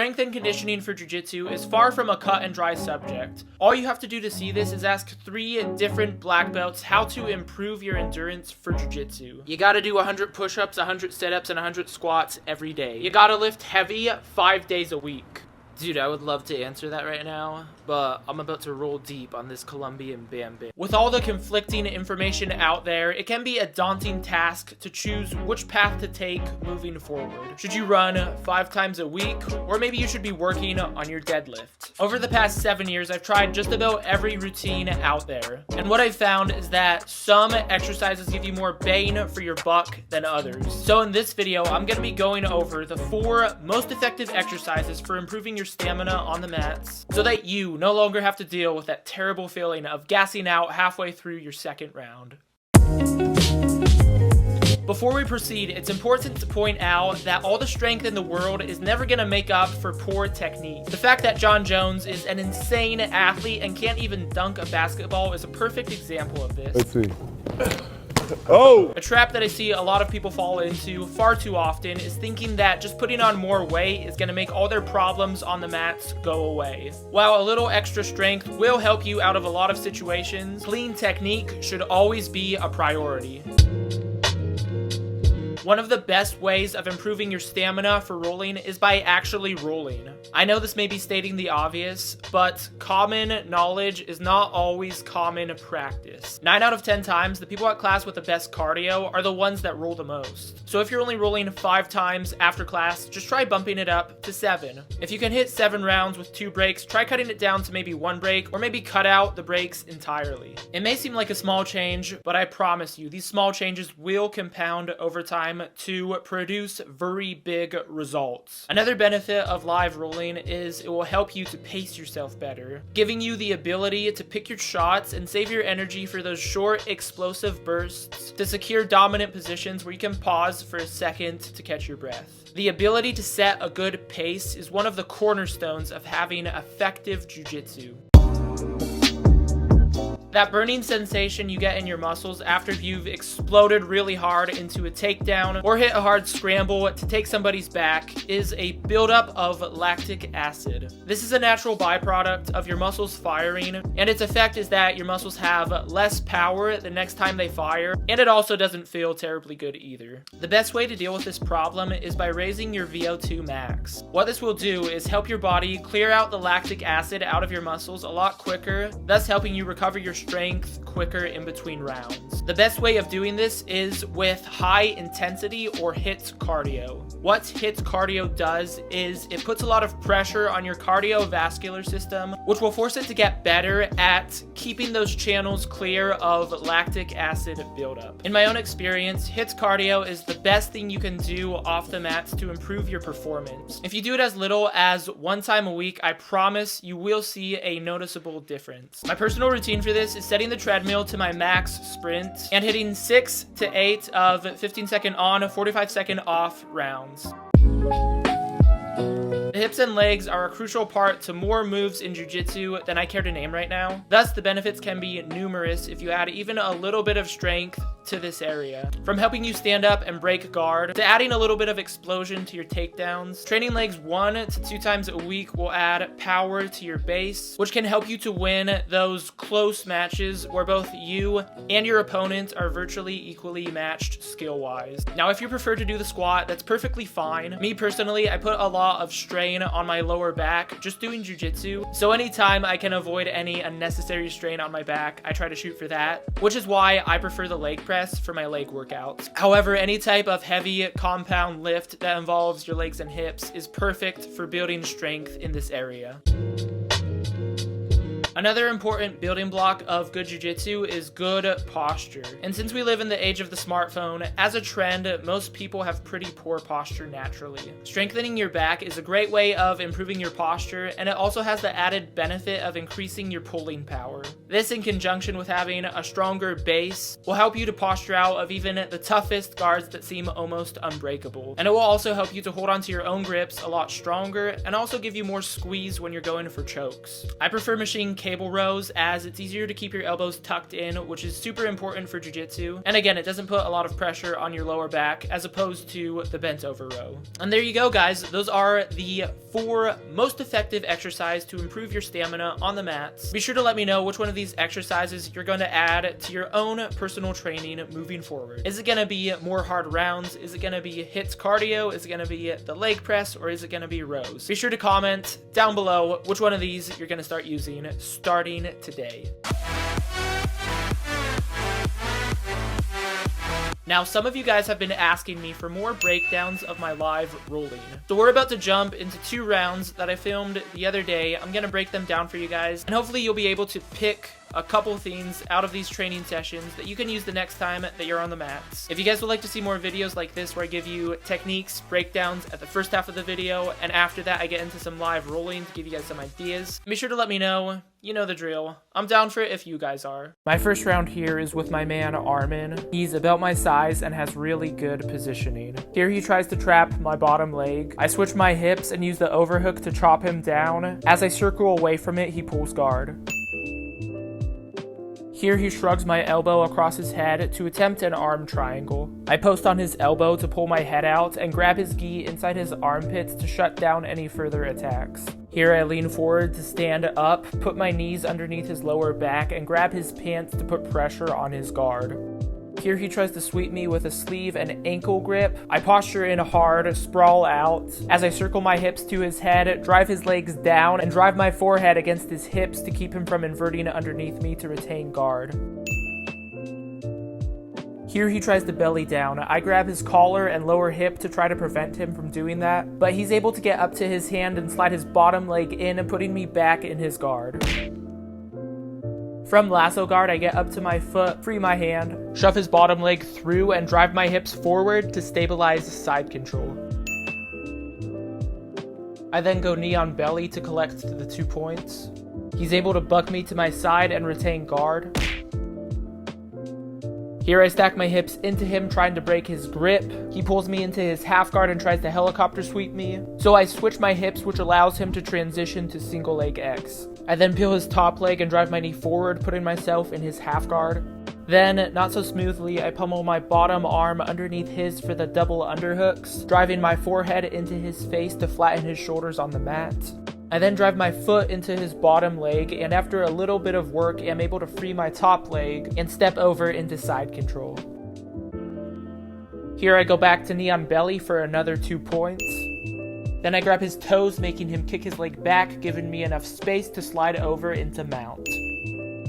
Strength and conditioning for jiu-jitsu is far from a cut and dry subject. All you have to do to see this is ask 3 different black belts how to improve your endurance for jiu-jitsu. You gotta do 100 push-ups, 100 sit-ups, and 100 squats every day. You gotta lift heavy 5 days a week. Dude, I would love to answer that right now, but I'm about to roll deep on this Colombian Bambit. With all the conflicting information out there, it can be a daunting task to choose which path to take moving forward. Should you run 5 times a week, or maybe you should be working on your deadlift? Over the past 7 years, I've tried just about every routine out there, and what I've found is that some exercises give you more bang for your buck than others. So in this video, I'm going to be going over the 4 most effective exercises for improving your stamina on the mats, so that you no longer have to deal with that terrible feeling of gassing out halfway through your second round. Before we proceed, it's important to point out that all the strength in the world is never going to make up for poor technique. The fact that John Jones is an insane athlete and can't even dunk a basketball is a perfect example of this. Let's see. Oh! A trap that I see a lot of people fall into far too often is thinking that just putting on more weight is going to make all their problems on the mats go away. While a little extra strength will help you out of a lot of situations, clean technique should always be a priority. One of the best ways of improving your stamina for rolling is by actually rolling. I know this may be stating the obvious, but common knowledge is not always common practice. 9 out of 10 times, the people at class with the best cardio are the ones that roll the most. So if you're only rolling 5 times after class, just try bumping it up to 7. If you can hit 7 rounds with 2 breaks, try cutting it down to maybe 1 break, or maybe cut out the breaks entirely. It may seem like a small change, but I promise you, these small changes will compound over time to produce very big results. Another benefit of live rolling is it will help you to pace yourself better, giving you the ability to pick your shots and save your energy for those short, explosive bursts to secure dominant positions where you can pause for a second to catch your breath. The ability to set a good pace is one of the cornerstones of having effective jiu-jitsu. That burning sensation you get in your muscles after you've exploded really hard into a takedown or hit a hard scramble to take somebody's back is a buildup of lactic acid. This is a natural byproduct of your muscles firing, and its effect is that your muscles have less power the next time they fire, and it also doesn't feel terribly good either. The best way to deal with this problem is by raising your VO2 max. What this will do is help your body clear out the lactic acid out of your muscles a lot quicker, thus helping you recover your strength quicker in between rounds. The best way of doing this is with high intensity or HIIT cardio. What HIIT cardio does is it puts a lot of pressure on your cardiovascular system, which will force it to get better at keeping those channels clear of lactic acid buildup. In my own experience, HIIT cardio is the best thing you can do off the mats to improve your performance. If you do it as little as 1 time a week, I promise you will see a noticeable difference. My personal routine for this is setting the treadmill to my max sprint and hitting 6 to 8 of 15-second on, 45-second off rounds. The hips and legs are a crucial part to more moves in jiu-jitsu than I care to name right now. Thus, the benefits can be numerous if you add even a little bit of strength to this area. From helping you stand up and break guard, to adding a little bit of explosion to your takedowns, training legs 1 to 2 times a week will add power to your base, which can help you to win those close matches where both you and your opponent are virtually equally matched skill-wise. Now, if you prefer to do the squat, that's perfectly fine. Me personally, I put a lot of strain on my lower back just doing jiu-jitsu, so anytime I can avoid any unnecessary strain on my back, I try to shoot for that, which is why I prefer the leg press for my leg workouts. However, any type of heavy compound lift that involves your legs and hips is perfect for building strength in this area. Another important building block of good jiu-jitsu is good posture. And since we live in the age of the smartphone, as a trend, most people have pretty poor posture naturally. Strengthening your back is a great way of improving your posture, and it also has the added benefit of increasing your pulling power. This, in conjunction with having a stronger base, will help you to posture out of even the toughest guards that seem almost unbreakable. And it will also help you to hold onto your own grips a lot stronger and also give you more squeeze when you're going for chokes. I prefer machine cable rows as it's easier to keep your elbows tucked in, which is super important for jiu-jitsu. And again, it doesn't put a lot of pressure on your lower back as opposed to the bent over row. And there you go, guys. Those are the 4 most effective exercises to improve your stamina on the mats. Be sure to let me know which one of these exercises you're going to add to your own personal training moving forward. Is it going to be more hard rounds? Is it going to be hits cardio? Is it going to be the leg press? Or is it going to be rows? Be sure to comment down below which one of these you're going to start using starting today. Now, some of you guys have been asking me for more breakdowns of my live rolling. So we're about to jump into 2 rounds that I filmed the other day. I'm going to break them down for you guys, and hopefully you'll be able to pick a couple things out of these training sessions that you can use the next time that you're on the mats. If you guys would like to see more videos like this where I give you techniques, breakdowns at the first half of the video, and after that I get into some live rolling to give you guys some ideas, be sure to let me know. You know the drill. I'm down for it if you guys are. My first round here is with my man Armin. He's about my size and has really good positioning. Here he tries to trap my bottom leg. I switch my hips and use the overhook to chop him down. As I circle away from it, he pulls guard. Here he shrugs my elbow across his head to attempt an arm triangle. I post on his elbow to pull my head out and grab his gi inside his armpits to shut down any further attacks. Here I lean forward to stand up, put my knees underneath his lower back, and grab his pants to put pressure on his guard. Here he tries to sweep me with a sleeve and ankle grip. I posture in hard, sprawl out. As I circle my hips to his head, drive his legs down, and drive my forehead against his hips to keep him from inverting underneath me to retain guard. Here he tries to belly down. I grab his collar and lower hip to try to prevent him from doing that, but he's able to get up to his hand and slide his bottom leg in, putting me back in his guard. From lasso guard, I get up to my foot, free my hand, shove his bottom leg through, and drive my hips forward to stabilize side control. I then go knee on belly to collect to the 2 points. He's able to buck me to my side and retain guard. Here I stack my hips into him, trying to break his grip. He pulls me into his half guard and tries to helicopter sweep me. So I switch my hips, which allows him to transition to single leg X. I then peel his top leg and drive my knee forward, putting myself in his half guard. Then, not so smoothly, I pummel my bottom arm underneath his for the double underhooks, driving my forehead into his face to flatten his shoulders on the mat. I then drive my foot into his bottom leg, and after a little bit of work, I'm able to free my top leg and step over into side control. Here I go back to knee on belly for another 2 points. Then I grab his toes, making him kick his leg back, giving me enough space to slide over into mount.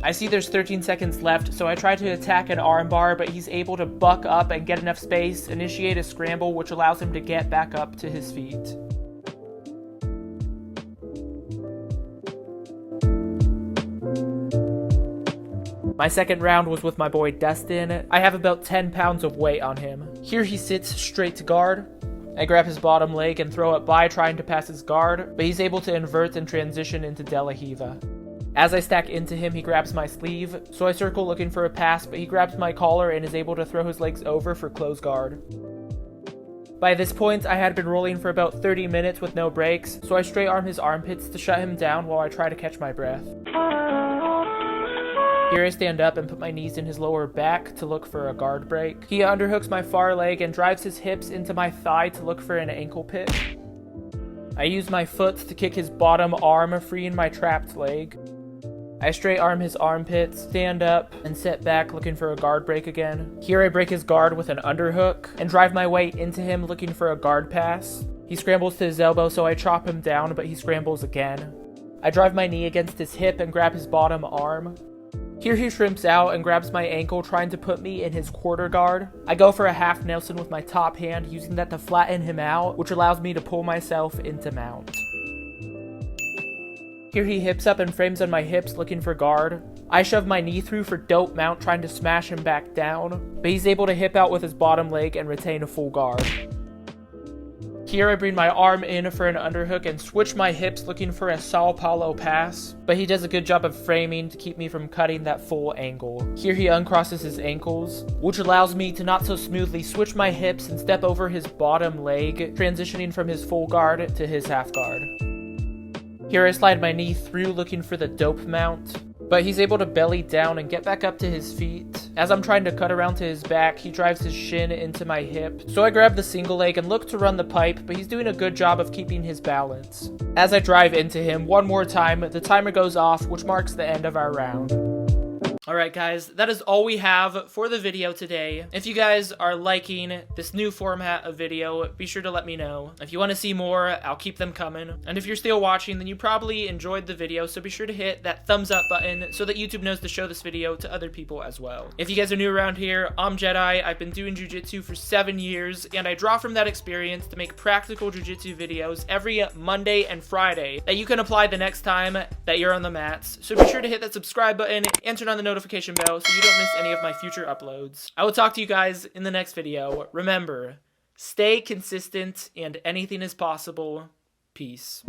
I see there's 13 seconds left, so I try to attack an armbar, but he's able to buck up and get enough space, initiate a scramble, which allows him to get back up to his feet. My second round was with my boy Dustin. I have about 10 pounds of weight on him. Here he sits straight to guard. I grab his bottom leg and throw it by, trying to pass his guard, but he's able to invert and transition into De La Hiva. As I stack into him, he grabs my sleeve, so I circle looking for a pass, but he grabs my collar and is able to throw his legs over for close guard. By this point, I had been rolling for about 30 minutes with no breaks, so I straight arm his armpits to shut him down while I try to catch my breath. Here I stand up and put my knees in his lower back to look for a guard break. He underhooks my far leg and drives his hips into my thigh to look for an ankle pick. I use my foot to kick his bottom arm, freeing my trapped leg. I straight arm his armpits, stand up, and sit back looking for a guard break again. Here I break his guard with an underhook and drive my weight into him looking for a guard pass. He scrambles to his elbow, so I chop him down, but he scrambles again. I drive my knee against his hip and grab his bottom arm. Here he shrimps out and grabs my ankle, trying to put me in his quarter guard. I go for a half Nelson with my top hand, using that to flatten him out, which allows me to pull myself into mount. Here he hips up and frames on my hips looking for guard. I shove my knee through for dope mount, trying to smash him back down, but he's able to hip out with his bottom leg and retain a full guard. Here I bring my arm in for an underhook and switch my hips looking for a Sao Paulo pass, but he does a good job of framing to keep me from cutting that full angle. Here he uncrosses his ankles, which allows me to not so smoothly switch my hips and step over his bottom leg, transitioning from his full guard to his half guard. Here I slide my knee through looking for the dope mount, but he's able to belly down and get back up to his feet. As I'm trying to cut around to his back, he drives his shin into my hip. So I grab the single leg and look to run the pipe, but he's doing a good job of keeping his balance. As I drive into him one more time, the timer goes off, which marks the end of our round. Alright guys, that is all we have for the video today. If you guys are liking this new format of video, be sure to let me know. If you want to see more, I'll keep them coming. And if you're still watching, then you probably enjoyed the video, so be sure to hit that thumbs up button so that YouTube knows to show this video to other people as well. If you guys are new around here, I'm Jedi. I've been doing jiu-jitsu for 7 years, and I draw from that experience to make practical jiu-jitsu videos every Monday and Friday that you can apply the next time that you're on the mats. So be sure to hit that subscribe button and turn on the notification bell so you don't miss any of my future uploads. I will talk to you guys in the next video. Remember, stay consistent and anything is possible. Peace.